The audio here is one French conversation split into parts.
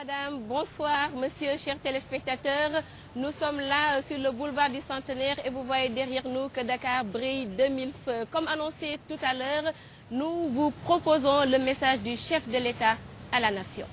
madame, bonsoir, monsieur, chers téléspectateurs. Nous sommes là sur le boulevard du Centenaire et vous voyez derrière nous que Dakar brille de mille feux. Comme annoncé tout à l'heure, nous vous proposons le message du chef de l'État à la nation.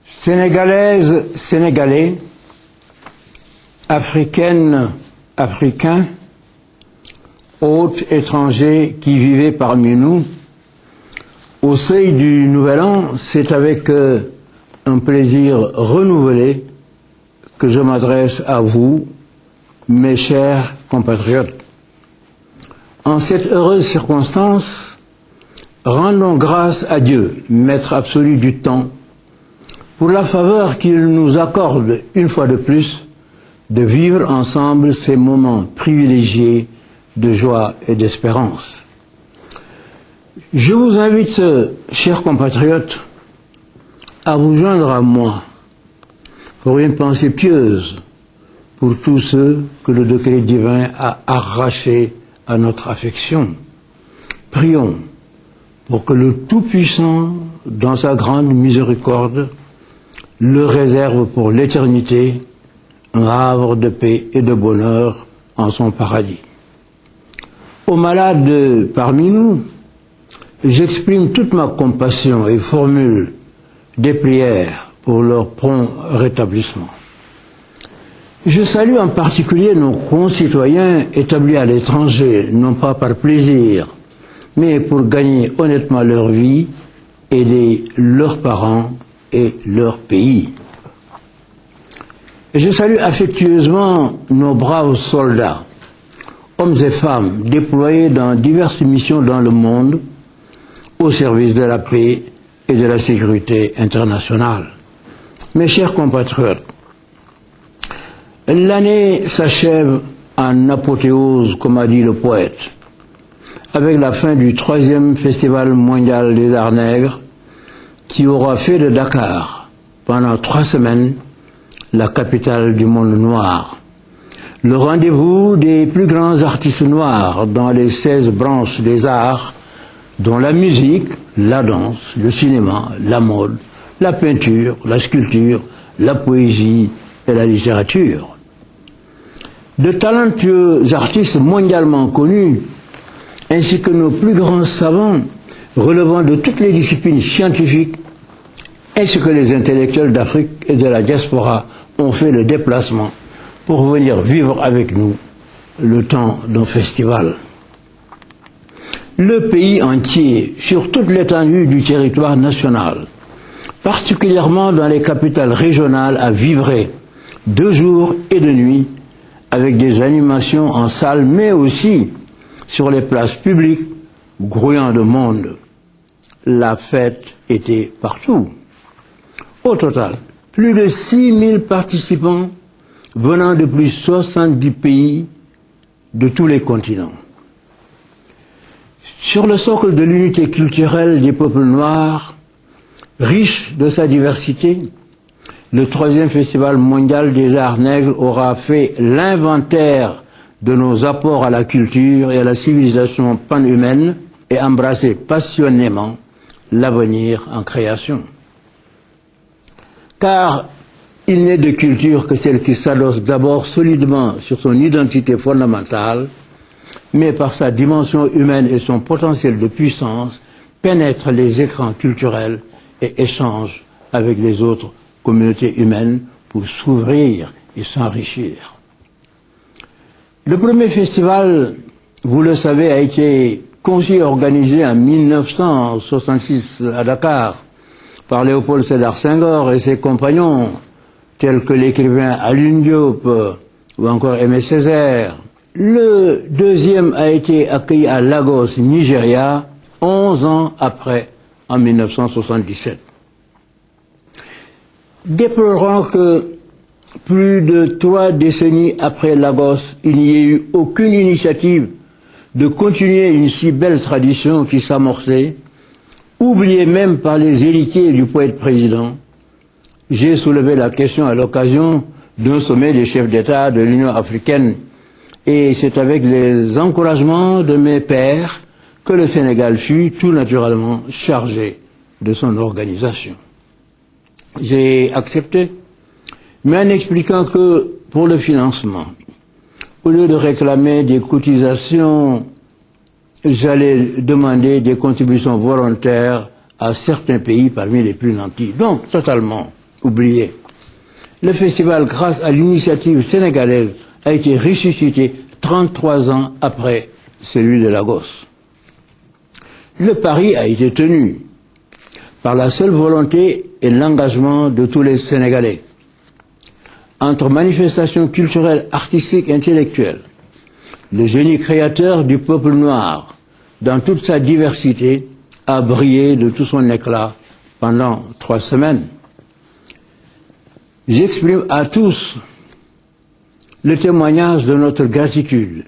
Sénégalaises, Sénégalais, Africaines, Africains, hôtes étrangers qui vivaient parmi nous, au seuil du Nouvel An, c'est avec un plaisir renouvelé que je m'adresse à vous, mes chers compatriotes. En cette heureuse circonstance, rendons grâce à Dieu, maître absolu du temps, pour la faveur qu'il nous accorde une fois de plus de vivre ensemble ces moments privilégiés de joie et d'espérance. Je vous invite, chers compatriotes, à vous joindre à moi pour une pensée pieuse pour tous ceux que le décret divin a arrachés à notre affection. Prions pour que le Tout-Puissant, dans sa grande miséricorde, le réserve pour l'éternité, un havre de paix et de bonheur en son paradis. Aux malades parmi nous, j'exprime toute ma compassion et formule des prières pour leur prompt rétablissement. Je salue en particulier nos concitoyens établis à l'étranger, non pas par plaisir, mais pour gagner honnêtement leur vie, aider leurs parents et leur pays. Et je salue affectueusement nos braves soldats, hommes et femmes déployés dans diverses missions dans le monde au service de la paix et de la sécurité internationale. Mes chers compatriotes, l'année s'achève en apothéose, comme a dit le poète, avec la fin du 3e Festival mondial des arts nègres, qui aura fait de Dakar, pendant 3 semaines, la capitale du monde noir. Le rendez-vous des plus grands artistes noirs dans les 16 branches des arts, dont la musique, la danse, le cinéma, la mode, la peinture, la sculpture, la poésie et la littérature. De talentueux artistes mondialement connus, ainsi que nos plus grands savants, relevant de toutes les disciplines scientifiques, ainsi que les intellectuels d'Afrique et de la diaspora ont fait le déplacement pour venir vivre avec nous le temps d'un festival. Le pays entier, sur toute l'étendue du territoire national, particulièrement dans les capitales régionales, a vibré 2 jours et 2 nuits avec des animations en salle, mais aussi sur les places publiques, grouillant de monde. La fête était partout. Au total, plus de 6000 participants venant de plus de 70 pays de tous les continents. Sur le socle de l'unité culturelle des peuples noirs, riche de sa diversité, le 3e Festival mondial des arts nègres aura fait l'inventaire de nos apports à la culture et à la civilisation panhumaine et embrassé passionnément l'avenir en création. Car il n'est de culture que celle qui s'adosse d'abord solidement sur son identité fondamentale, mais par sa dimension humaine et son potentiel de puissance, pénètre les écrans culturels et échange avec les autres communautés humaines pour s'ouvrir et s'enrichir. Le premier festival, vous le savez, a été conçu et organisé en 1966 à Dakar par Léopold Sédar Senghor et ses compagnons, tels que l'écrivain Alioune Diop ou encore Aimé Césaire. Le deuxième a été accueilli à Lagos, Nigeria, 11 ans après, en 1977. Déplorant que plus de 3 décennies après Lagos, il n'y ait eu aucune initiative de continuer une si belle tradition qui s'amorçait, oubliée même par les héritiers du poète président, j'ai soulevé la question à l'occasion d'un sommet des chefs d'État de l'Union africaine, et c'est avec les encouragements de mes pairs que le Sénégal fut tout naturellement chargé de son organisation. J'ai accepté, mais en expliquant que pour le financement, au lieu de réclamer des cotisations, j'allais demander des contributions volontaires à certains pays parmi les plus nantis. Donc, totalement oublié. Le festival, grâce à l'initiative sénégalaise, a été ressuscité 33 ans après celui de Lagos. Le pari a été tenu par la seule volonté et l'engagement de tous les Sénégalais. Entre manifestations culturelles, artistiques, intellectuelles, le génie créateur du peuple noir, dans toute sa diversité, a brillé de tout son éclat pendant 3 semaines. J'exprime à tous le témoignage de notre gratitude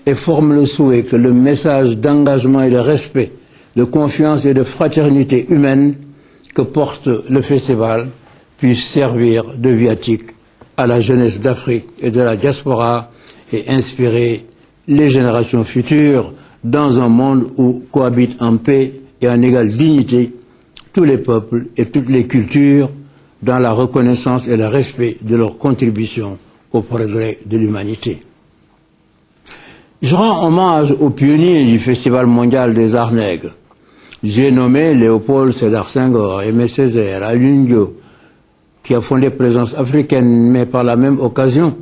et forme le souhait que le message d'engagement et de respect, de confiance et de fraternité humaine que porte le festival puisse servir de viatique à la jeunesse d'Afrique et de la diaspora et inspirer les générations futures dans un monde où cohabitent en paix et en égale dignité tous les peuples et toutes les cultures dans la reconnaissance et le respect de leur contribution au progrès de l'humanité. Je rends hommage aux pionniers du Festival mondial des arts nègres. J'ai nommé Léopold Sédar Senghor, Aimé Césaire, Alioune Diop, qui a fondé Présence africaine, mais par la même occasion,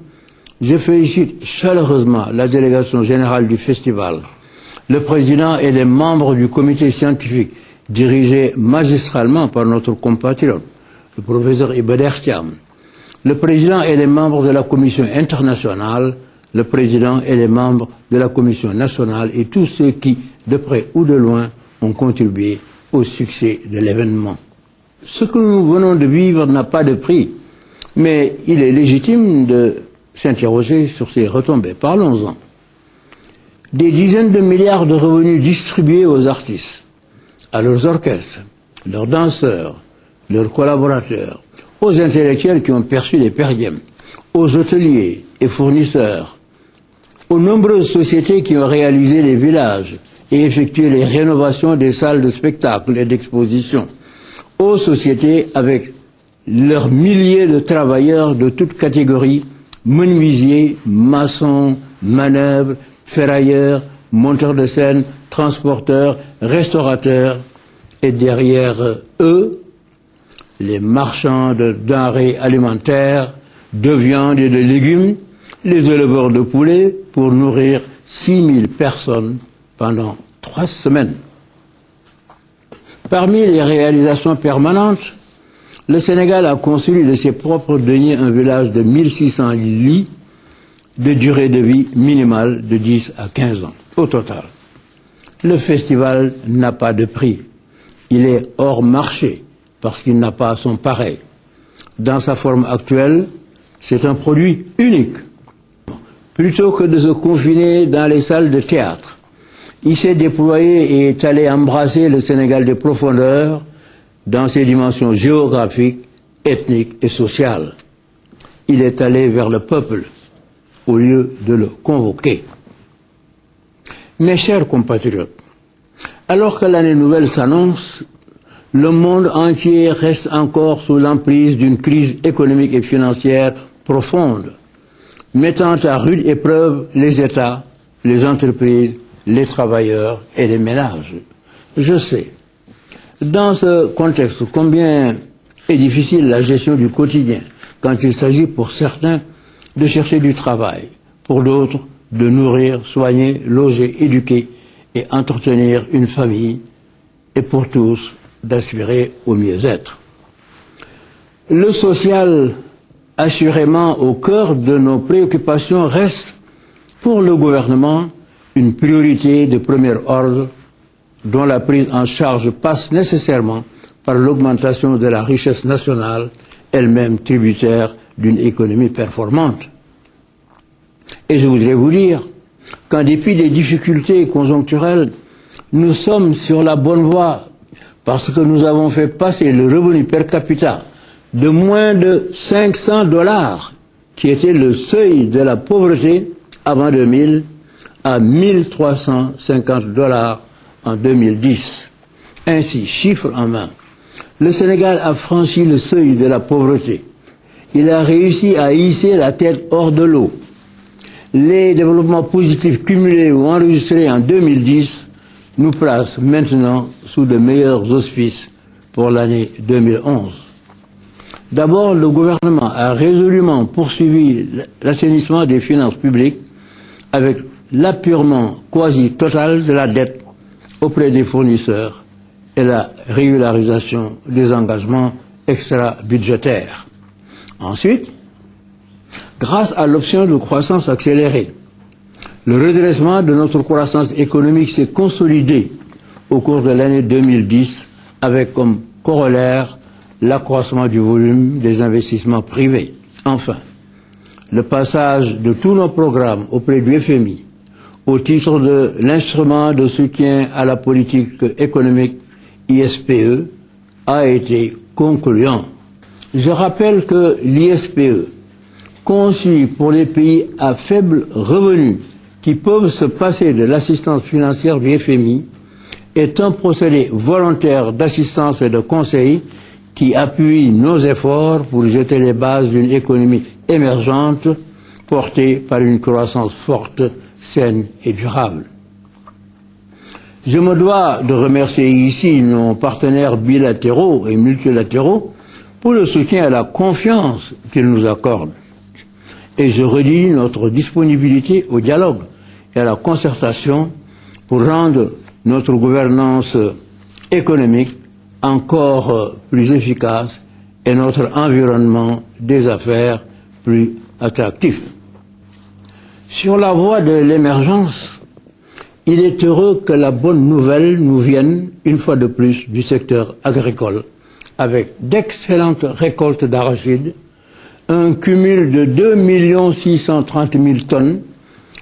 je félicite chaleureusement la délégation générale du festival, le président et les membres du comité scientifique, dirigé magistralement par notre compatriote, le professeur Iba Der Thiam, le président et les membres de la commission internationale, le président et les membres de la commission nationale et tous ceux qui, de près ou de loin, ont contribué au succès de l'événement. Ce que nous venons de vivre n'a pas de prix, mais il est légitime de s'interroger sur ses retombées. Parlons-en. Des dizaines de milliards de revenus distribués aux artistes, à leurs orchestres, leurs danseurs, leurs collaborateurs, aux intellectuels qui ont perçu les perdièmes, aux hôteliers et fournisseurs, aux nombreuses sociétés qui ont réalisé les villages et effectué les rénovations des salles de spectacle et d'exposition, aux sociétés avec leurs milliers de travailleurs de toutes catégories, menuisiers, maçons, manœuvres, ferrailleurs, monteurs de scène, transporteurs, restaurateurs, et derrière eux, les marchands de denrées alimentaires, de viande et de légumes, les éleveurs de poulets pour nourrir 6000 personnes pendant 3 semaines. Parmi les réalisations permanentes, le Sénégal a construit de ses propres deniers un village de 1600 lits de durée de vie minimale de 10 à 15 ans. Au total, le festival n'a pas de prix. Il est hors marché parce qu'il n'a pas son pareil. Dans sa forme actuelle, c'est un produit unique. Plutôt que de se confiner dans les salles de théâtre, il s'est déployé et est allé embrasser le Sénégal des profondeurs dans ses dimensions géographiques, ethniques et sociales. Il est allé vers le peuple au lieu de le convoquer. Mes chers compatriotes, alors que l'année nouvelle s'annonce, le monde entier reste encore sous l'emprise d'une crise économique et financière profonde, mettant à rude épreuve les États, les entreprises, les travailleurs et les ménages. Je sais, dans ce contexte, combien est difficile la gestion du quotidien quand il s'agit pour certains de chercher du travail, pour d'autres de nourrir, soigner, loger, éduquer et entretenir une famille, et pour tous d'aspirer au mieux-être. Le social, assurément au cœur de nos préoccupations, reste pour le gouvernement une priorité de premier ordre dont la prise en charge passe nécessairement par l'augmentation de la richesse nationale, elle-même tributaire d'une économie performante. Et je voudrais vous dire qu'en dépit des difficultés conjoncturelles, nous sommes sur la bonne voie parce que nous avons fait passer le revenu per capita de moins de $500, qui était le seuil de la pauvreté avant 2000, à $1 350 en 2010. Ainsi, chiffre en main, le Sénégal a franchi le seuil de la pauvreté. Il a réussi à hisser la tête hors de l'eau. Les développements positifs cumulés ou enregistrés en 2010 nous placent maintenant sous de meilleurs auspices pour l'année 2011. D'abord, le gouvernement a résolument poursuivi l'assainissement des finances publiques avec l'apurement quasi total de la dette auprès des fournisseurs et la régularisation des engagements extra-budgétaires. Ensuite, grâce à l'option de croissance accélérée, le redressement de notre croissance économique s'est consolidé au cours de l'année 2010 avec comme corollaire l'accroissement du volume des investissements privés. Enfin, le passage de tous nos programmes auprès du FMI au titre de l'instrument de soutien à la politique économique ISPE a été concluant. Je rappelle que l'ISPE, conçu pour les pays à faible revenu qui peuvent se passer de l'assistance financière du FMI, est un procédé volontaire d'assistance et de conseil qui appuie nos efforts pour jeter les bases d'une économie émergente portée par une croissance forte, saine et durable. Je me dois de remercier ici nos partenaires bilatéraux et multilatéraux pour le soutien et la confiance qu'ils nous accordent. Et je redis notre disponibilité au dialogue et à la concertation pour rendre notre gouvernance économique encore plus efficace et notre environnement des affaires plus attractif. Sur la voie de l'émergence, il est heureux que la bonne nouvelle nous vienne, une fois de plus, du secteur agricole, avec d'excellentes récoltes d'arachides, un cumul de 2 630 000 tonnes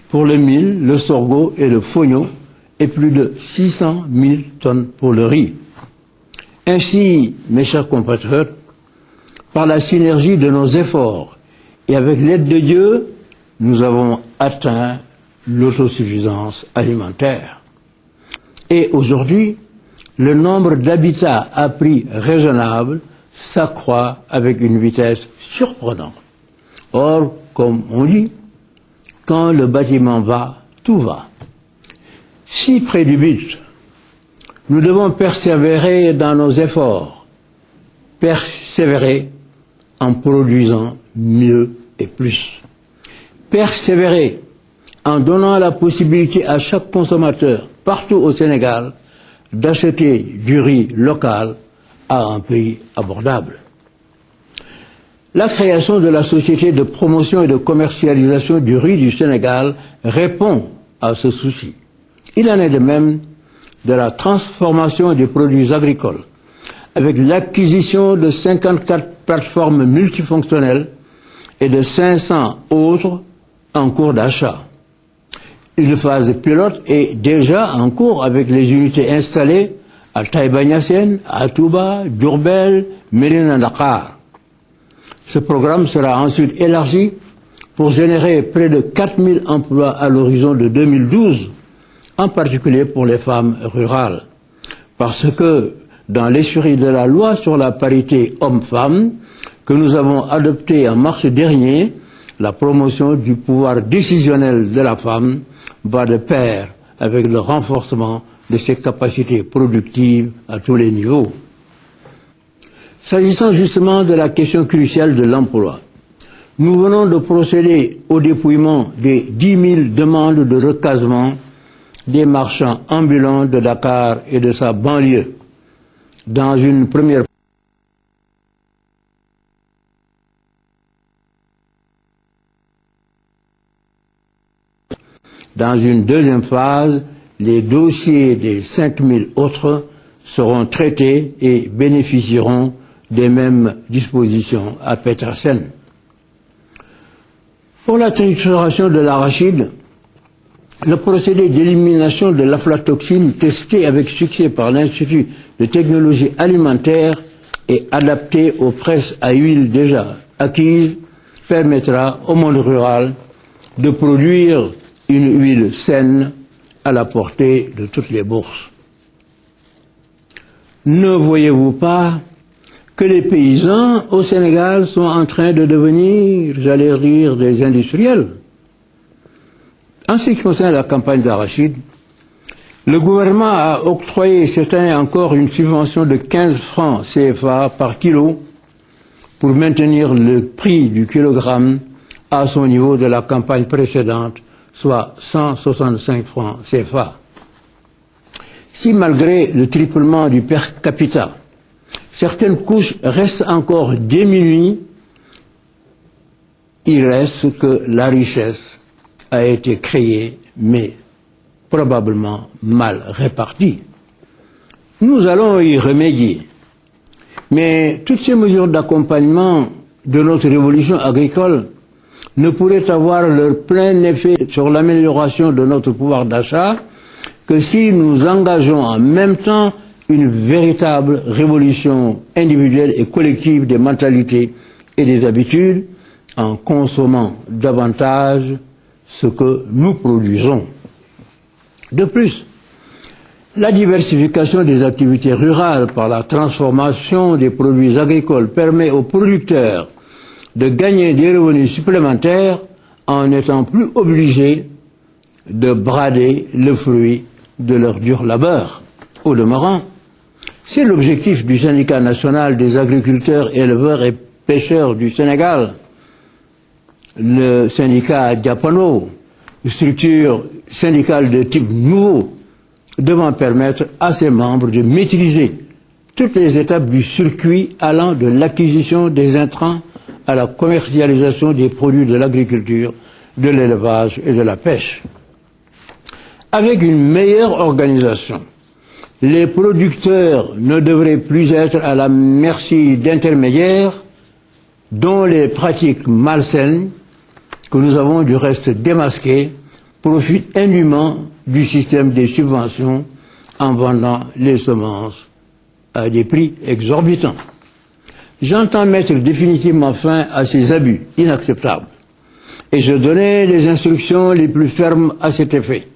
pour le mil, le sorgho et le fonio, et plus de 600 000 tonnes pour le riz. Ainsi, mes chers compatriotes, par la synergie de nos efforts et avec l'aide de Dieu, nous avons atteint l'autosuffisance alimentaire. Et aujourd'hui, le nombre d'habitats à prix raisonnable s'accroît avec une vitesse surprenante. Or, comme on dit, quand le bâtiment va, tout va. Si près du but, nous devons persévérer dans nos efforts, persévérer en produisant mieux et plus. Persévérer en donnant la possibilité à chaque consommateur, partout au Sénégal, d'acheter du riz local à un prix abordable. La création de la Société de promotion et de commercialisation du riz du Sénégal répond à ce souci. Il en est de même de la transformation des produits agricoles, avec l'acquisition de 54 plateformes multifonctionnelles et de 500 autres en cours d'achat. Une phase pilote est déjà en cours avec les unités installées à Taïba Niassène, à Touba, Diourbel, Médina Dakar. Ce programme sera ensuite élargi pour générer près de 4 000 emplois à l'horizon de 2012, en particulier pour les femmes rurales. Parce que, dans l'esprit de la loi sur la parité hommes-femmes, que nous avons adoptée en mars dernier, la promotion du pouvoir décisionnel de la femme va de pair avec le renforcement de ses capacités productives à tous les niveaux. S'agissant justement de la question cruciale de l'emploi, nous venons de procéder au dépouillement des 10 000 demandes de recasement des marchands ambulants de Dakar et de sa banlieue. Dans une deuxième phase, les dossiers des 5 000 autres seront traités et bénéficieront des mêmes dispositions à Petersen. Pour la trituration de l'arachide, le procédé d'élimination de l'aflatoxine testé avec succès par l'Institut de technologie alimentaire et adapté aux presses à huile déjà acquises permettra au monde rural de produire une huile saine à la portée de toutes les bourses. Ne voyez-vous pas que les paysans au Sénégal sont en train de devenir, j'allais dire, des industriels? En ce qui concerne la campagne d'arachide, le gouvernement a octroyé cette année encore une subvention de 15 francs CFA par kilo pour maintenir le prix du kilogramme à son niveau de la campagne précédente, soit 165 francs CFA. Si malgré le triplement du per capita, certaines couches restent encore démunies, il reste que la richesse a été créée, mais probablement mal répartie. Nous allons y remédier. Mais toutes ces mesures d'accompagnement de notre révolution agricole ne pourraient avoir leur plein effet sur l'amélioration de notre pouvoir d'achat que si nous engageons en même temps une véritable révolution individuelle et collective des mentalités et des habitudes en consommant davantage ce que nous produisons. De plus, la diversification des activités rurales par la transformation des produits agricoles permet aux producteurs de gagner des revenus supplémentaires en n'étant plus obligés de brader le fruit de leur dur labeur. Au demeurant, c'est l'objectif du syndicat national des agriculteurs, éleveurs et pêcheurs du Sénégal, le syndicat Diapano, structure syndicale de type nouveau, devant permettre à ses membres de maîtriser toutes les étapes du circuit allant de l'acquisition des intrants à la commercialisation des produits de l'agriculture, de l'élevage et de la pêche. Avec une meilleure organisation, les producteurs ne devraient plus être à la merci d'intermédiaires dont les pratiques malsaines, que nous avons du reste démasquées, profitent indûment du système des subventions en vendant les semences à des prix exorbitants. J'entends mettre définitivement fin à ces abus inacceptables et je donnais les instructions les plus fermes à cet effet.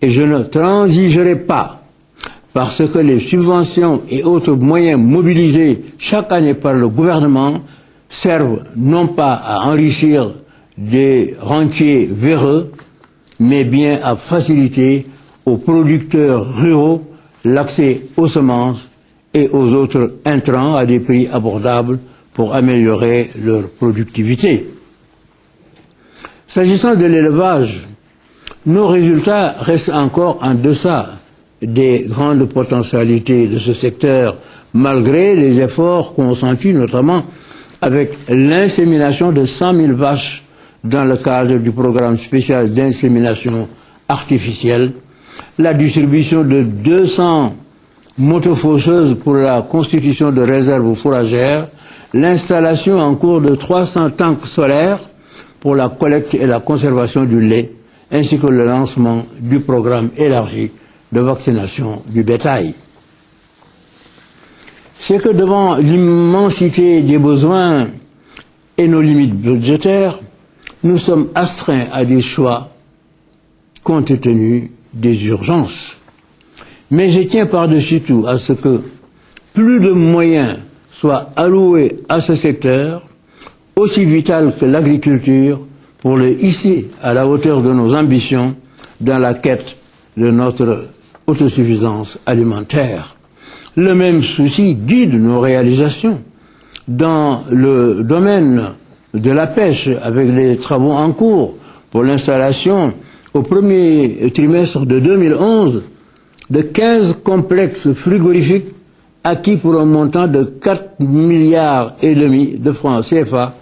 Et je ne transigerai pas parce que les subventions et autres moyens mobilisés chaque année par le gouvernement servent non pas à enrichir des rentiers véreux, mais bien à faciliter aux producteurs ruraux l'accès aux semences et aux autres intrants à des prix abordables pour améliorer leur productivité. S'agissant de l'élevage, nos résultats restent encore en deçà des grandes potentialités de ce secteur, malgré les efforts consentis notamment avec l'insémination de 100 000 vaches dans le cadre du programme spécial d'insémination artificielle, la distribution de 200 motofaucheuses pour la constitution de réserves fourragères, l'installation en cours de 300 tanks solaires pour la collecte et la conservation du lait, ainsi que le lancement du programme élargi de vaccination du bétail. C'est que devant l'immensité des besoins et nos limites budgétaires, nous sommes astreints à des choix compte tenu des urgences. Mais je tiens par-dessus tout à ce que plus de moyens soient alloués à ce secteur, aussi vital que l'agriculture, pour le hisser à la hauteur de nos ambitions dans la quête de notre autosuffisance alimentaire. Le même souci guide nos réalisations dans le domaine de la pêche avec les travaux en cours pour l'installation au premier trimestre de 2011 de 15 complexes frigorifiques acquis pour un montant de 4,5 milliards de francs CFA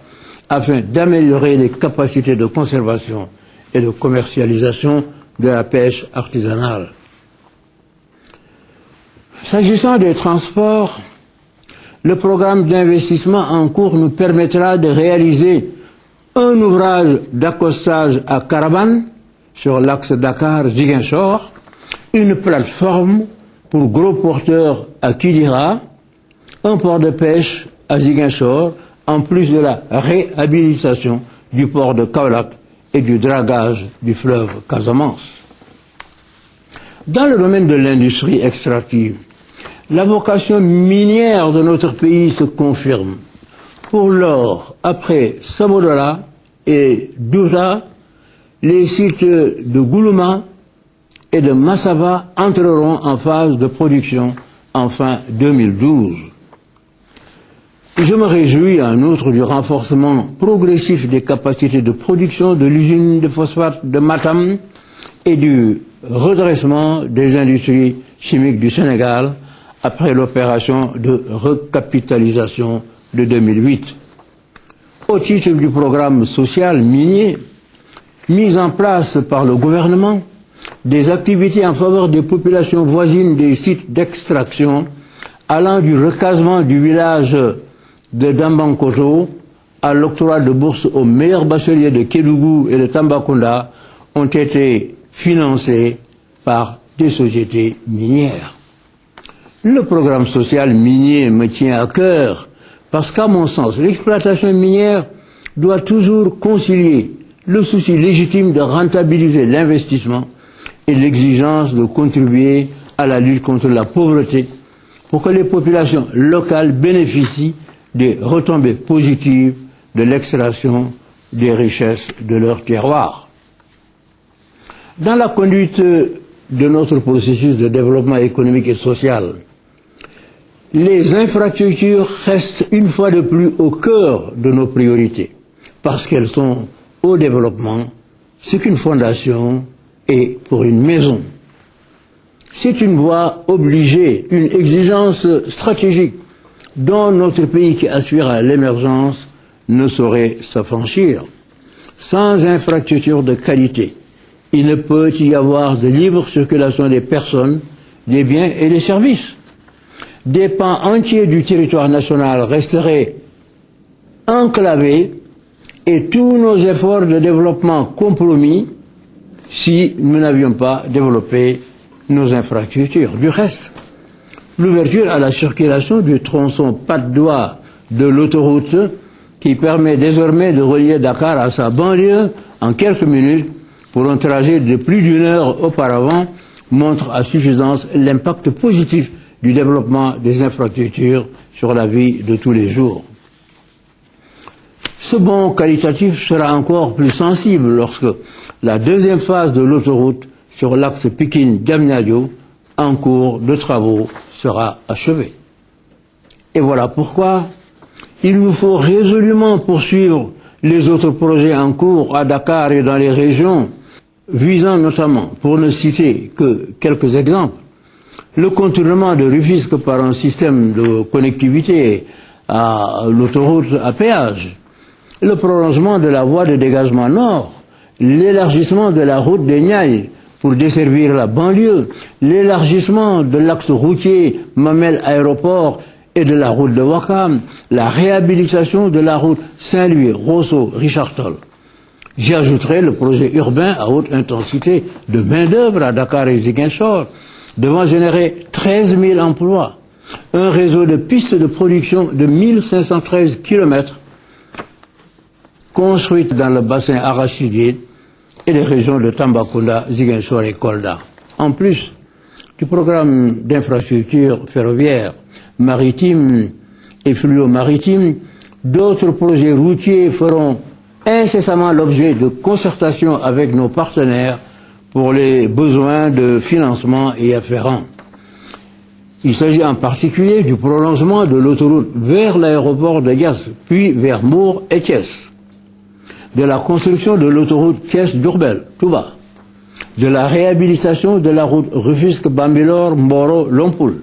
afin d'améliorer les capacités de conservation et de commercialisation de la pêche artisanale. S'agissant des transports, le programme d'investissement en cours nous permettra de réaliser un ouvrage d'accostage à Carabane sur l'axe Dakar-Ziguinchor, une plateforme pour gros porteurs à Kidira, un port de pêche à Ziguinchor, en plus de la réhabilitation du port de Kaolack et du dragage du fleuve Casamance. Dans le domaine de l'industrie extractive, la vocation minière de notre pays se confirme. Pour l'or, après Sabodola et Douta, les sites de Goulouma et de Massava entreront en phase de production en fin 2012. Je me réjouis en outre du renforcement progressif des capacités de production de l'usine de phosphate de Matam et du redressement des industries chimiques du Sénégal après l'opération de recapitalisation de 2008. Au titre du programme social minier, mis en place par le gouvernement, des activités en faveur des populations voisines des sites d'extraction allant du recasement du village de Dambankoto à l'octroi de bourses aux meilleurs bacheliers de Kédougou et de Tambacounda ont été financés par des sociétés minières. Le programme social minier me tient à cœur parce qu'à mon sens, l'exploitation minière doit toujours concilier le souci légitime de rentabiliser l'investissement et l'exigence de contribuer à la lutte contre la pauvreté pour que les populations locales bénéficient des retombées positives de l'extraction des richesses de leur terroir. Dans la conduite de notre processus de développement économique et social, les infrastructures restent une fois de plus au cœur de nos priorités, parce qu'elles sont au développement ce qu'une fondation est pour une maison. C'est une voie obligée, une exigence stratégique dont notre pays qui aspire à l'émergence ne saurait s'affranchir. Sans infrastructure de qualité, il ne peut y avoir de libre circulation des personnes, des biens et des services. Des pans entiers du territoire national resteraient enclavés et tous nos efforts de développement compromis si nous n'avions pas développé nos infrastructures. Du reste, l'ouverture à la circulation du tronçon Patte d'Oie de l'autoroute qui permet désormais de relier Dakar à sa banlieue en quelques minutes pour un trajet de plus d'une heure auparavant montre à suffisance l'impact positif du développement des infrastructures sur la vie de tous les jours. Ce bond qualitatif sera encore plus sensible lorsque la deuxième phase de l'autoroute sur l'axe Pikine-Diamniadio, en cours de travaux, sera achevée. Et voilà pourquoi il nous faut résolument poursuivre les autres projets en cours à Dakar et dans les régions, visant notamment, pour ne citer que quelques exemples, le contournement de Rufisque par un système de connectivité à l'autoroute à péage, le prolongement de la voie de dégagement nord, l'élargissement de la route des Niayes pour desservir la banlieue, l'élargissement de l'axe routier Mamel-Aéroport et de la route de Ouakam, la réhabilitation de la route Saint-Louis-Rosso-Richard Toll. J'y ajouterai le projet urbain à haute intensité de main-d'œuvre à Dakar et Ziguinchor, devant générer 13 000 emplois, un réseau de pistes de production de 1513 km construites dans le bassin arachidier et les régions de Tambacounda, Ziguinchor et Kolda. En plus du programme d'infrastructures ferroviaires, maritimes et fluo-maritimes, d'autres projets routiers feront incessamment l'objet de concertations avec nos partenaires pour les besoins de financement y afférents. Il s'agit en particulier du prolongement de l'autoroute vers l'aéroport de Yass, puis vers Mour et Thiès. de la construction de l'autoroute Thiès-Diourbel, Touba, de la réhabilitation de la route Rufisque-Bambilor-Mboro-Lompoul,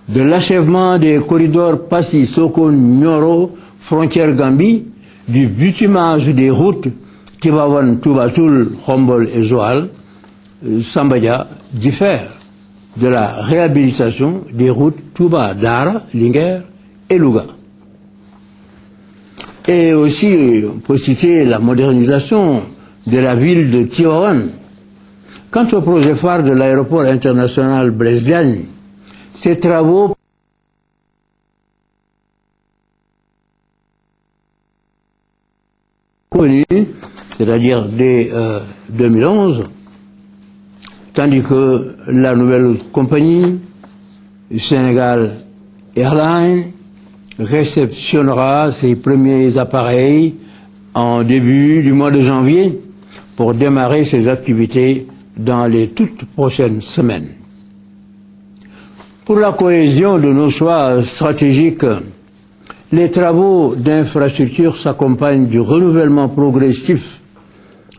de l'achèvement des corridors Passy-Sokone-Nioro, frontière Gambie, du bitumage des routes Tivaouane-Toubatoul, Khombol et Joal, Sambadia diffère de la réhabilitation des routes Touba, Dara, Linguère et Louga. Et aussi, on peut citer la modernisation de la ville de Tivaouane. Quant au projet phare de l'aéroport international Blaise Diagne, ces travaux connus, c'est-à-dire dès 2011, tandis que la nouvelle compagnie, Sénégal Airlines, réceptionnera ses premiers appareils en début du mois de janvier pour démarrer ses activités dans les toutes prochaines semaines. Pour la cohésion de nos choix stratégiques, les travaux d'infrastructure s'accompagnent du renouvellement progressif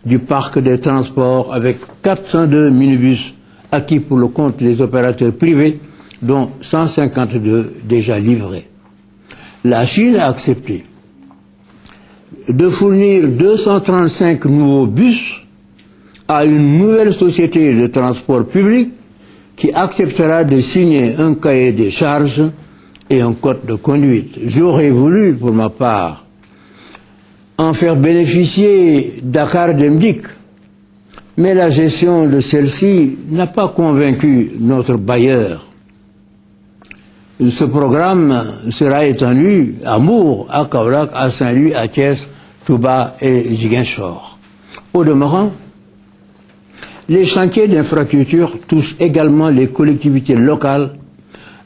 du parc des transports avec 402 minibus acquis pour le compte des opérateurs privés, dont 152 déjà livrés. La Chine a accepté de fournir 235 nouveaux bus à une nouvelle société de transport public qui acceptera de signer un cahier des charges et un code de conduite. J'aurais voulu, pour ma part, en faire bénéficier Dakar Demdik, mais la gestion de celle-ci n'a pas convaincu notre bailleur. Ce programme sera étendu à Mour, à Kaolack, à Saint-Louis, à Thiès, Touba et Ziguinchor. Au demeurant, les chantiers d'infrastructure touchent également les collectivités locales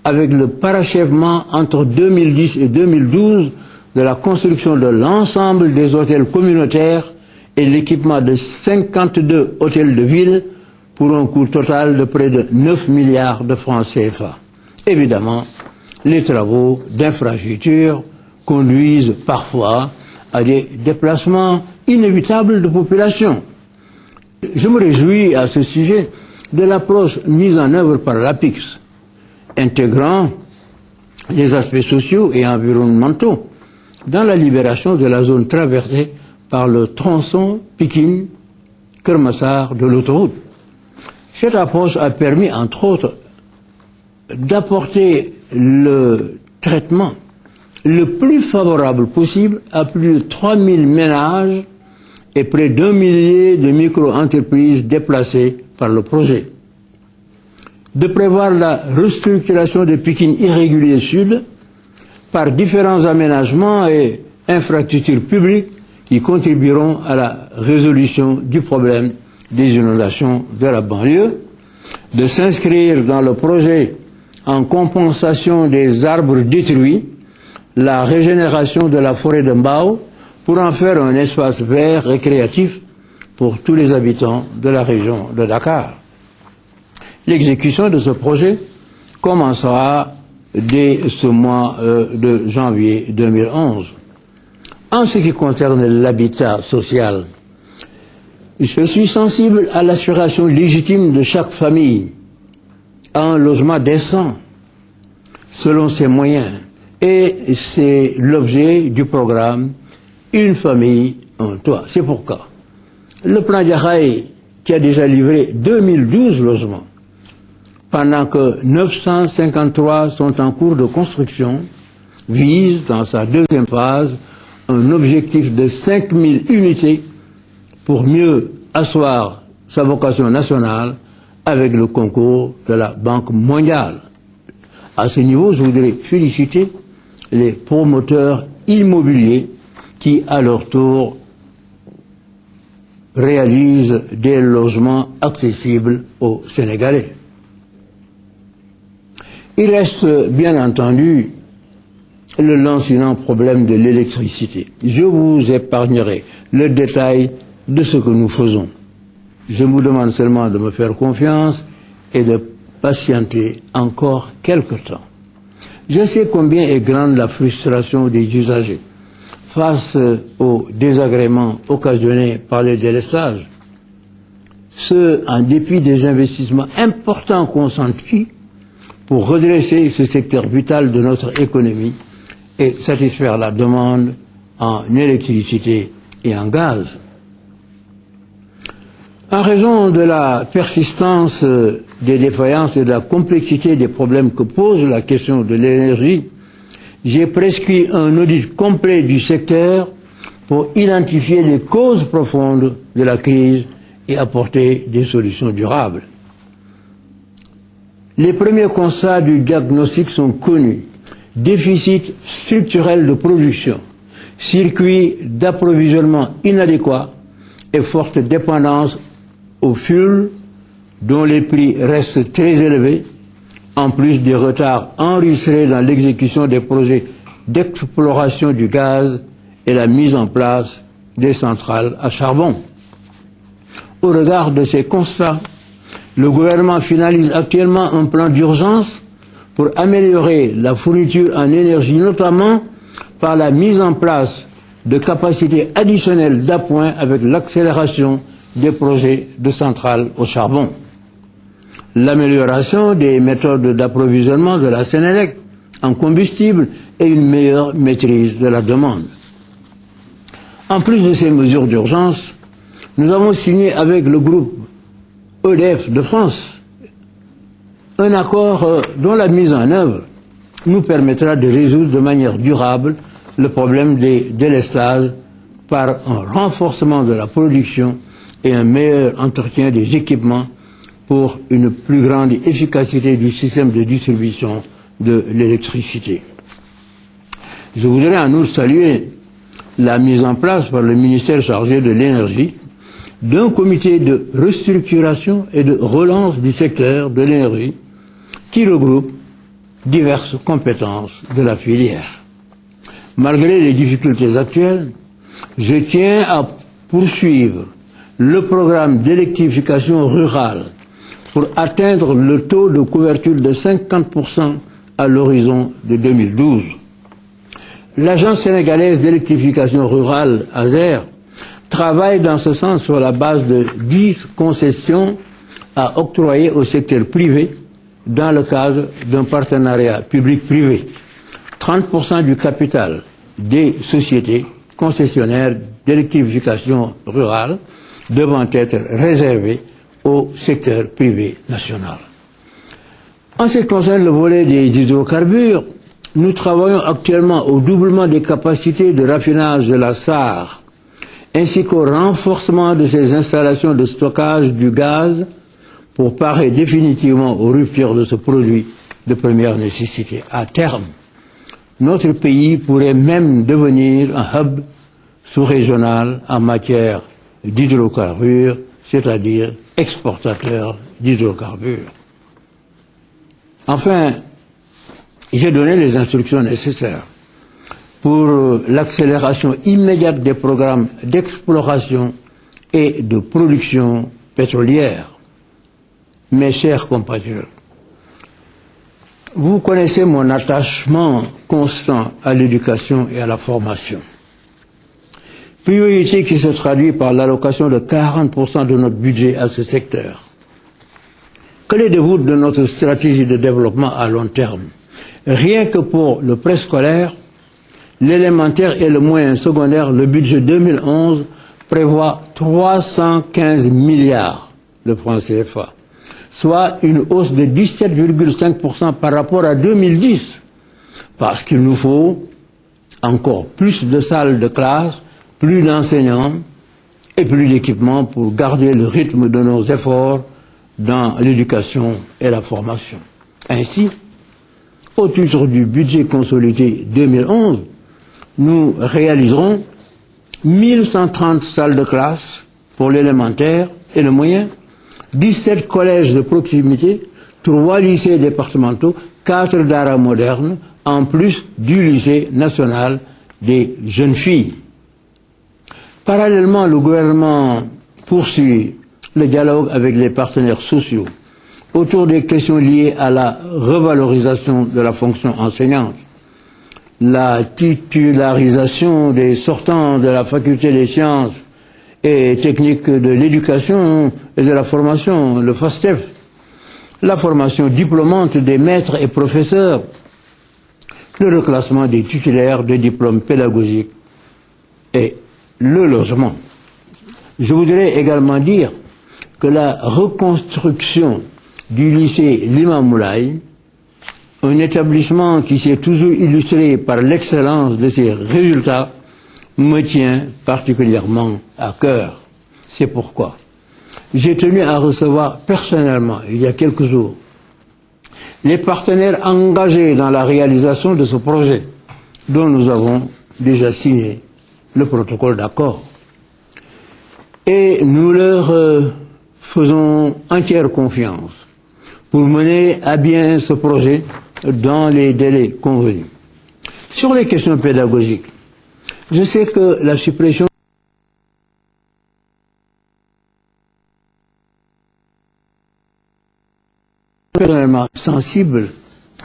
avec le parachèvement entre 2010 et 2012 de la construction de l'ensemble des hôtels communautaires et l'équipement de 52 hôtels de ville pour un coût total de près de 9 milliards de francs CFA. Évidemment, les travaux d'infrastructure conduisent parfois à des déplacements inévitables de population. Je me réjouis à ce sujet de l'approche mise en œuvre par l'APIX, intégrant les aspects sociaux et environnementaux dans la libération de la zone traversée par le tronçon Pikine-Kermassar de l'autoroute. Cette approche a permis, entre autres, d'apporter le traitement le plus favorable possible à plus de 3000 ménages et près d'1 millier de micro-entreprises déplacées par le projet. De prévoir la restructuration de Pikine irrégulier Sud par différents aménagements et infrastructures publiques qui contribueront à la résolution du problème des inondations de la banlieue, de s'inscrire dans le projet en compensation des arbres détruits, la régénération de la forêt de Mbao pour en faire un espace vert récréatif pour tous les habitants de la région de Dakar. L'exécution de ce projet commencera dès ce mois de janvier 2011. En ce qui concerne l'habitat social, je suis sensible à l'aspiration légitime de chaque famille à un logement décent, selon ses moyens. Et c'est l'objet du programme Une famille, un toit. C'est pourquoi le plan Jaxaay, qui a déjà livré 2012 logements, pendant que 953 sont en cours de construction, vise, dans sa deuxième phase, un objectif de 5000 unités pour mieux asseoir sa vocation nationale avec le concours de la Banque mondiale. À ce niveau, je voudrais féliciter les promoteurs immobiliers qui, à leur tour, réalisent des logements accessibles aux Sénégalais. Il reste, bien entendu, le lancinant problème de l'électricité. Je vous épargnerai le détail de ce que nous faisons. Je vous demande seulement de me faire confiance et de patienter encore quelque temps. Je sais combien est grande la frustration des usagers face aux désagréments occasionnés par les délestages, ce en dépit des investissements importants consentis pour redresser ce secteur vital de notre économie et satisfaire la demande en électricité et en gaz. En raison de la persistance des défaillances et de la complexité des problèmes que pose la question de l'énergie, j'ai prescrit un audit complet du secteur pour identifier les causes profondes de la crise et apporter des solutions durables. Les premiers constats du diagnostic sont connus. Déficit structurel de production, circuits d'approvisionnement inadéquats et forte dépendance au fuel dont les prix restent très élevés, en plus des retards enregistrés dans l'exécution des projets d'exploration du gaz et la mise en place des centrales à charbon. Au regard de ces constats, le gouvernement finalise actuellement un plan d'urgence pour améliorer la fourniture en énergie, notamment par la mise en place de capacités additionnelles d'appoint avec l'accélération des projets de centrales au charbon. L'amélioration des méthodes d'approvisionnement de la Sénélec en combustible et une meilleure maîtrise de la demande. En plus de ces mesures d'urgence, nous avons signé avec le groupe EDF de France un accord dont la mise en œuvre nous permettra de résoudre de manière durable le problème des délestages par un renforcement de la production et un meilleur entretien des équipements pour une plus grande efficacité du système de distribution de l'électricité. Je voudrais en outre saluer la mise en place par le ministère chargé de l'énergie d'un comité de restructuration et de relance du secteur de l'énergie qui regroupe diverses compétences de la filière. Malgré les difficultés actuelles, je tiens à poursuivre le programme d'électrification rurale pour atteindre le taux de couverture de 50% à l'horizon de 2012. L'Agence sénégalaise d'électrification rurale, ASER, travaille dans ce sens sur la base de 10 concessions à octroyer au secteur privé dans le cadre d'un partenariat public-privé. 30% du capital des sociétés concessionnaires d'électrification rurale devant être réservé au secteur privé national. En ce qui concerne le volet des hydrocarbures, nous travaillons actuellement au doublement des capacités de raffinage de la SAR, ainsi qu'au renforcement de ces installations de stockage du gaz pour parer définitivement aux ruptures de ce produit de première nécessité. À terme, notre pays pourrait même devenir un hub sous-régional en matière d'hydrocarbures, c'est-à-dire exportateur d'hydrocarbures. Enfin, j'ai donné les instructions nécessaires pour l'accélération immédiate des programmes d'exploration et de production pétrolière. Mes chers compatriotes, vous connaissez mon attachement constant à l'éducation et à la formation. Priorité qui se traduit par l'allocation de 40% de notre budget à ce secteur. Clé de voûte de notre stratégie de développement à long terme. Rien que pour le préscolaire, l'élémentaire et le moyen secondaire, le budget 2011 prévoit 315 milliards de francs CFA, soit une hausse de 17,5% par rapport à 2010, parce qu'il nous faut encore plus de salles de classe, plus d'enseignants et plus d'équipements pour garder le rythme de nos efforts dans l'éducation et la formation. Ainsi, au titre du budget consolidé 2011, nous réaliserons 1130 salles de classe pour l'élémentaire et le moyen, 17 collèges de proximité, 3 lycées départementaux, 4 daara modernes, en plus du lycée national des jeunes filles. Parallèlement, le gouvernement poursuit le dialogue avec les partenaires sociaux autour des questions liées à la revalorisation de la fonction enseignante. la titularisation des sortants de la faculté des sciences et techniques de l'éducation et de la formation, le FASTEF, la formation diplômante des maîtres et professeurs, le reclassement des titulaires de diplômes pédagogiques et le logement. Je voudrais également dire que la reconstruction du lycée Limamoulaye, un établissement qui s'est toujours illustré par l'excellence de ses résultats, me tient particulièrement à cœur. C'est pourquoi j'ai tenu à recevoir personnellement, il y a quelques jours, les partenaires engagés dans la réalisation de ce projet, dont nous avons déjà signé le protocole d'accord. Et nous leur faisons entière confiance pour mener à bien ce projet dans les délais convenus. Sur les questions pédagogiques, je sais que la suppression est personnellement sensible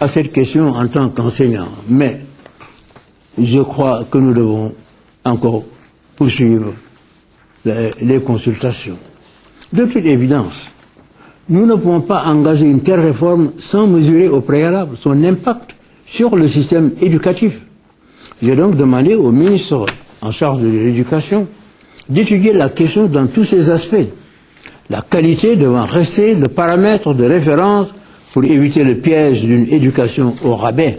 à cette question en tant qu'enseignant, mais je crois que nous devons encore poursuivre les consultations. De toute évidence, nous ne pouvons pas engager une telle réforme sans mesurer au préalable son impact sur le système éducatif. J'ai donc demandé au ministre en charge de l'éducation d'étudier la question dans tous ses aspects. La qualité devant rester le paramètre de référence pour éviter le piège d'une éducation au rabais.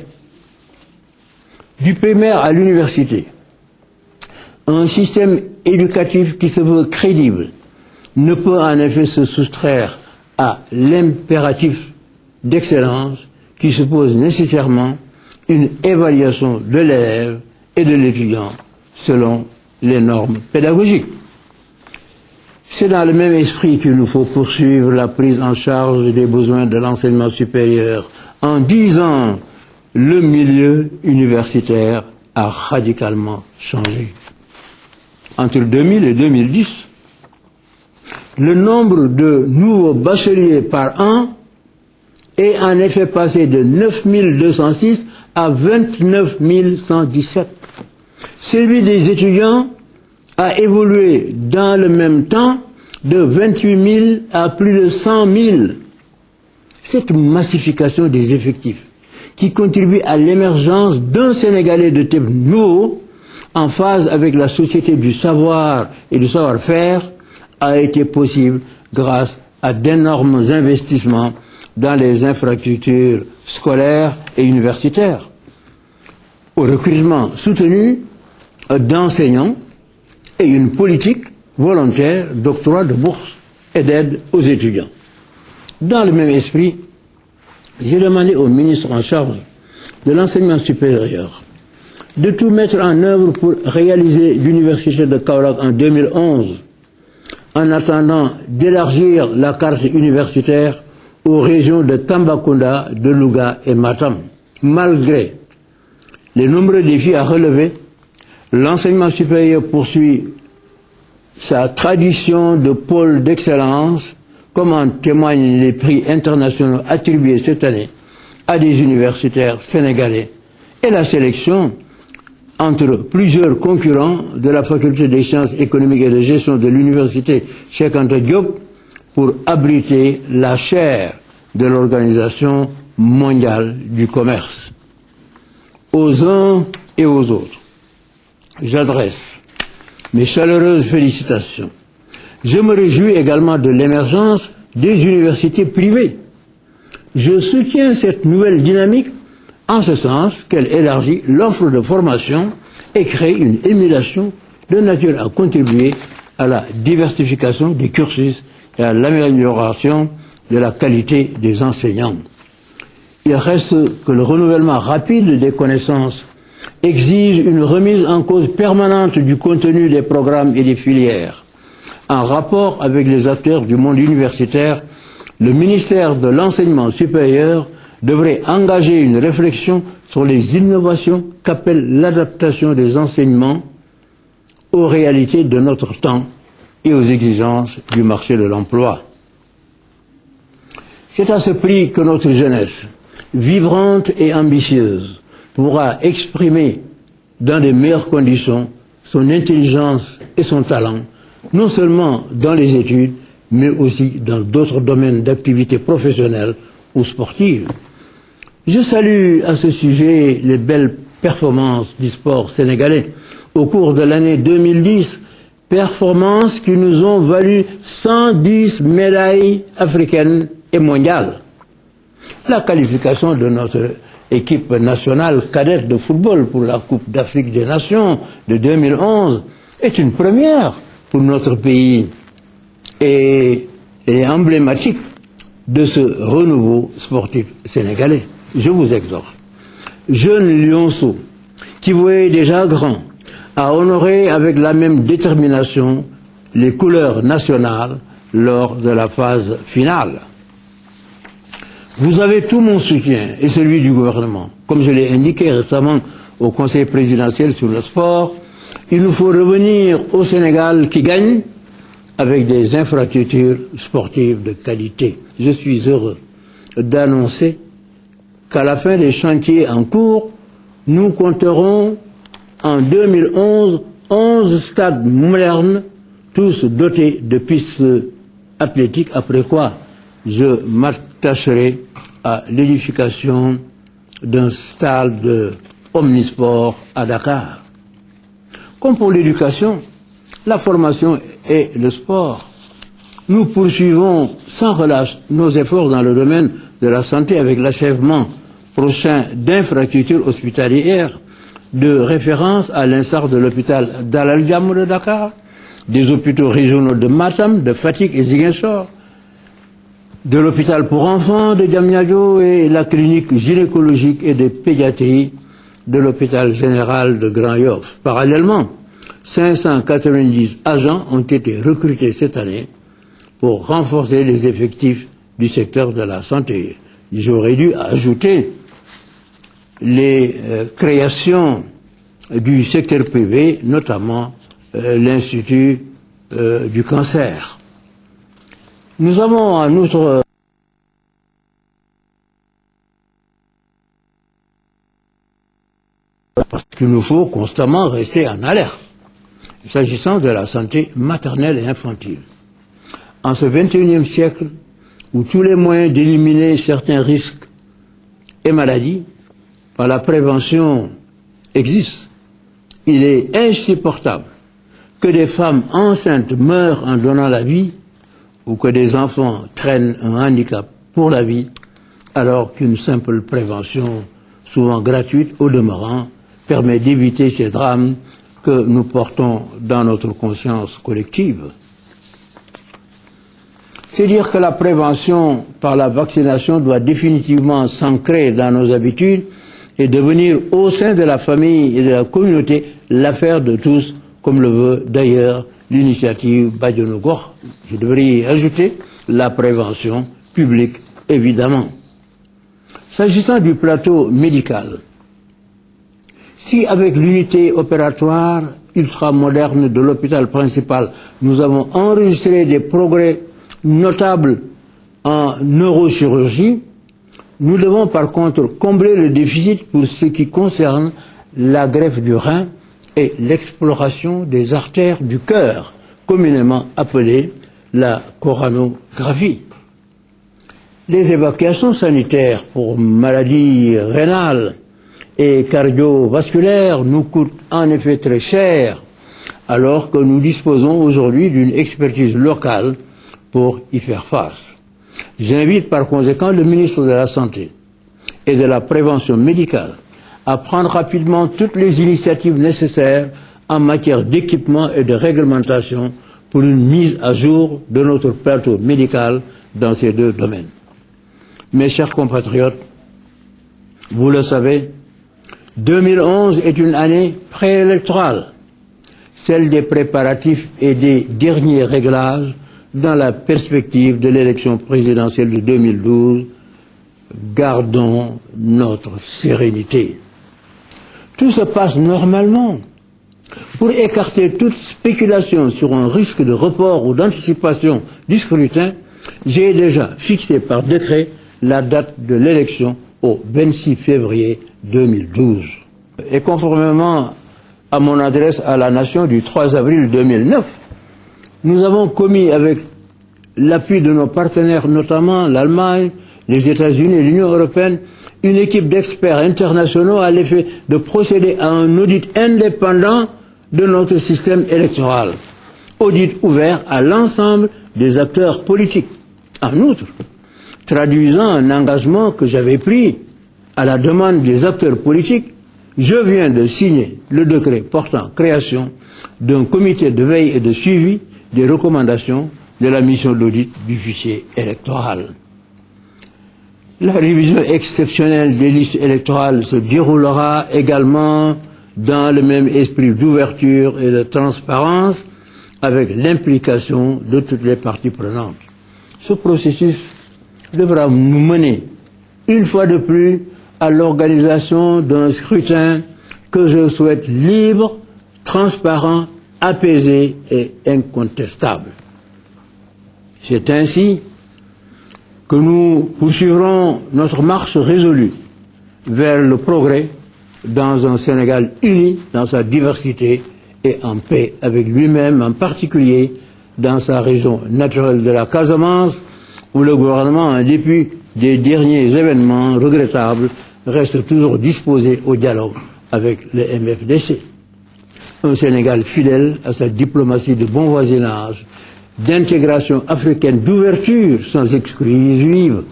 Du primaire à l'université, un système éducatif qui se veut crédible ne peut en effet se soustraire à l'impératif d'excellence qui suppose nécessairement une évaluation de l'élève et de l'étudiant selon les normes pédagogiques. C'est dans le même esprit qu'il nous faut poursuivre la prise en charge des besoins de l'enseignement supérieur en 10 ans. Le milieu universitaire a radicalement changé. Entre 2000 et 2010, le nombre de nouveaux bacheliers par an est en effet passé de 9 206 à 29 117. Celui des étudiants a évolué dans le même temps de 28 000 à plus de 100 000. Cette massification des effectifs qui contribue à l'émergence d'un Sénégalais de type nouveau en phase avec la société du savoir et du savoir-faire a été possible grâce à d'énormes investissements dans les infrastructures scolaires et universitaires, au recrutement soutenu d'enseignants et une politique volontaire d'octroi de bourses et d'aide aux étudiants. Dans le même esprit, j'ai demandé au ministre en charge de l'enseignement supérieur de tout mettre en œuvre pour réaliser l'université de Kaolack en 2011, en attendant d'élargir la carte universitaire aux régions de Tambacounda, de Louga et Matam. Malgré les nombreux défis à relever, l'enseignement supérieur poursuit sa tradition de pôle d'excellence, comme en témoignent les prix internationaux attribués cette année à des universitaires sénégalais et la sélection entre plusieurs concurrents de la faculté des sciences économiques et de gestion de l'université Cheikh Anta Diop pour abriter la chaire de l'Organisation mondiale du commerce. Aux uns et aux autres, j'adresse mes chaleureuses félicitations. Je me réjouis également de l'émergence des universités privées. Je soutiens cette nouvelle dynamique en ce sens qu'elle élargit l'offre de formation et crée une émulation de nature à contribuer à la diversification des cursus et à l'amélioration de la qualité des enseignants. Il reste que le renouvellement rapide des connaissances exige une remise en cause permanente du contenu des programmes et des filières. En rapport avec les acteurs du monde universitaire, le ministère de l'Enseignement supérieur devrait engager une réflexion sur les innovations qu'appelle l'adaptation des enseignements aux réalités de notre temps et aux exigences du marché de l'emploi. C'est à ce prix que notre jeunesse, vibrante et ambitieuse, pourra exprimer dans les meilleures conditions son intelligence et son talent, non seulement dans les études, mais aussi dans d'autres domaines d'activité professionnelle ou sportive. Je salue à ce sujet les belles performances du sport sénégalais au cours de l'année 2010, performances qui nous ont valu 110 médailles africaines et mondiales. La qualification de notre équipe nationale cadette de football pour la Coupe d'Afrique des Nations de 2011 est une première pour notre pays et est emblématique de ce renouveau sportif sénégalais. Je vous exhorte, jeunes lionceaux qui voyaient déjà grand, à honorer avec la même détermination les couleurs nationales lors de la phase finale. Vous avez tout mon soutien et celui du gouvernement. Comme je l'ai indiqué récemment au Conseil présidentiel sur le sport, il nous faut revenir au Sénégal qui gagne avec des infrastructures sportives de qualité. Je suis heureux d'annoncer qu'à la fin des chantiers en cours, nous compterons en 2011 11 stades modernes, tous dotés de pistes athlétiques, après quoi je m'attacherai à l'édification d'un stade omnisport à Dakar. Comme pour l'éducation, la formation et le sport, nous poursuivons sans relâche nos efforts dans le domaine de la santé avec l'achèvement prochain d'infrastructures hospitalières de référence à l'instar de l'hôpital Dalal Jammeh de Dakar, des hôpitaux régionaux de Matam, de Fatick et Ziguinchor, de l'hôpital pour enfants de Diamniadio et la clinique gynécologique et de pédiatrie de l'hôpital général de Grand Yoff. Parallèlement, 590 agents ont été recrutés cette année pour renforcer les effectifs du secteur de la santé. J'aurais dû ajouter les créations du secteur privé, notamment l'Institut du cancer. Nous avons en outre parce qu'il nous faut constamment rester en alerte s'agissant de la santé maternelle et infantile. En ce XXIe siècle, où tous les moyens d'éliminer certains risques et maladies par la prévention existent, il est insupportable que des femmes enceintes meurent en donnant la vie ou que des enfants traînent un handicap pour la vie, alors qu'une simple prévention, souvent gratuite au demeurant, permet d'éviter ces drames que nous portons dans notre conscience collective. C'est dire que la prévention par la vaccination doit définitivement s'ancrer dans nos habitudes et devenir au sein de la famille et de la communauté l'affaire de tous, comme le veut d'ailleurs l'initiative Badiano Gokh. Je devrais y ajouter la prévention publique, évidemment. S'agissant du plateau médical, si avec l'unité opératoire ultramoderne de l'hôpital principal, nous avons enregistré des progrès notables en neurochirurgie, nous devons par contre combler le déficit pour ce qui concerne la greffe du rein et l'exploration des artères du cœur, communément appelée la coronographie. Les évacuations sanitaires pour maladies rénales et cardiovasculaires nous coûtent en effet très cher, alors que nous disposons aujourd'hui d'une expertise locale pour y faire face. J'invite par conséquent le ministre de la Santé et de la Prévention médicale à prendre rapidement toutes les initiatives nécessaires en matière d'équipement et de réglementation pour une mise à jour de notre plateau médical dans ces deux domaines. Mes chers compatriotes, vous le savez, 2011 est une année préélectorale, celle des préparatifs et des derniers réglages dans la perspective de l'élection présidentielle de 2012. Gardons notre sérénité. Tout se passe normalement. Pour écarter toute spéculation sur un risque de report ou d'anticipation du scrutin, j'ai déjà fixé par décret la date de l'élection au 26 février 2012. Et conformément à mon adresse à la nation du 3 avril 2009, nous avons commis avec l'appui de nos partenaires, notamment l'Allemagne, les États-Unis et l'Union européenne, une équipe d'experts internationaux à l'effet de procéder à un audit indépendant de notre système électoral. Audit ouvert à l'ensemble des acteurs politiques. En outre, traduisant un engagement que j'avais pris à la demande des acteurs politiques, je viens de signer le décret portant création d'un comité de veille et de suivi des recommandations de la mission d'audit du fichier électoral. La révision exceptionnelle des listes électorales se déroulera également dans le même esprit d'ouverture et de transparence avec l'implication de toutes les parties prenantes. Ce processus devra nous mener, une fois de plus, à l'organisation d'un scrutin que je souhaite libre, transparent, apaisé et incontestable. C'est ainsi que nous poursuivrons notre marche résolue vers le progrès dans un Sénégal uni dans sa diversité et en paix avec lui-même, en particulier dans sa région naturelle de la Casamance, où le gouvernement, en dépit des derniers événements regrettables, reste toujours disposé au dialogue avec le MFDC. Un Sénégal fidèle à sa diplomatie de bon voisinage, d'intégration africaine, d'ouverture sans exclusive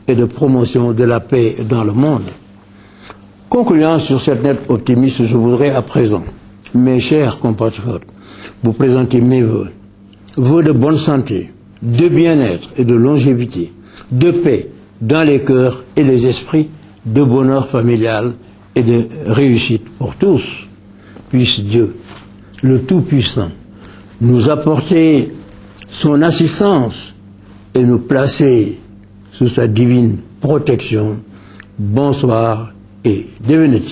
et de promotion de la paix dans le monde. Concluant sur cette note optimiste, je voudrais à présent, mes chers compatriotes, vous présenter mes vœux. Vœux de bonne santé, de bien-être et de longévité, de paix dans les cœurs et les esprits, de bonheur familial et de réussite pour tous. Puisse Dieu, le Tout-Puissant, nous apporter son assistance et nous placer sous sa divine protection. Bonsoir et devenez.